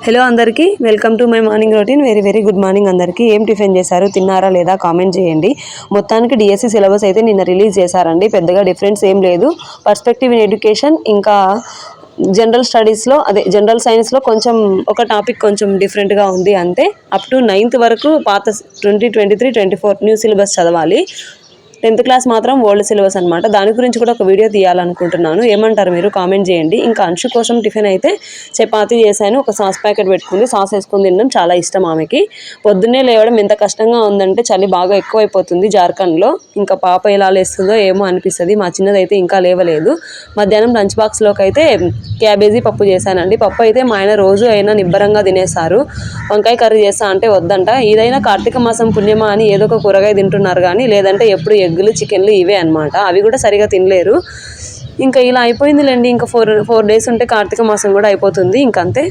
Hello అందరికీ welcome to my morning routine. Very good morning అందరికీ. ఏం టిఫిన్ చేశారు, తిన్నారా లేదా కామెంట్ చేయండి. మొత్తానికి డిఎస్సి సిలబస్ అయితే నిన్న రిలీజ్ చేశారండి. పెద్దగా డిఫరెన్స్ ఏం లేదు. పర్స్పెక్టివ్ ఇన్ ఎడ్యుకేషన్ ఇంకా జనరల్ స్టడీస్లో జనరల్ సైన్స్లో కొంచెం ఒక టాపిక్ కొంచెం డిఫరెంట్గా ఉంది అంతే. అప్ టు 9th వరకు పాత 2023-24 న్యూ సిలబస్ చదవాలి. 10th క్లాస్ మాత్రం ఓల్డ్ సిలబస్ అనమాట. దాని గురించి కూడా ఒక వీడియో తీయాలనుకుంటున్నాను. ఏమంటారు మీరు కామెంట్ చేయండి. ఇంకా అంశు కోసం టిఫిన్ అయితే చపాతీ చేశాను. ఒక సాస్ ప్యాకెట్ పెట్టుకుంది, సాస్ వేసుకుని తినడం చాలా ఇష్టం ఆమెకి. పొద్దున్నే లేవడం ఎంత కష్టంగా ఉందంటే చలి బాగా ఎక్కువైపోతుంది జార్ఖండ్లో. ఇంకా పాప ఎలా లేస్తుందో ఏమో అనిపిస్తుంది. మా చిన్నదైతే ఇంకా లేవలేదు. మధ్యాహ్నం లంచ్ బాక్స్లోకి అయితే క్యాబేజీ పప్పు చేశానండి. పప్పు అయితే మా ఆయన రోజు అయినా నిబ్బరంగా తినేస్తారు. వంకాయ కర్రీ చేస్తా అంటే వద్దంట. ఇదైనా కార్తీక మాసం పుణ్యమా అని ఏదో ఒక కూరగాయ తింటున్నారు కానీ లేదంటే ఎప్పుడు ఎగ్గులు చికెన్లు ఇవే అనమాట. అవి కూడా సరిగా తినలేరు. ఇంకా ఇలా అయిపోయిందిలేండి. ఇంకా 4 days ఉంటే కార్తీక మాసం కూడా అయిపోతుంది. ఇంకంతే.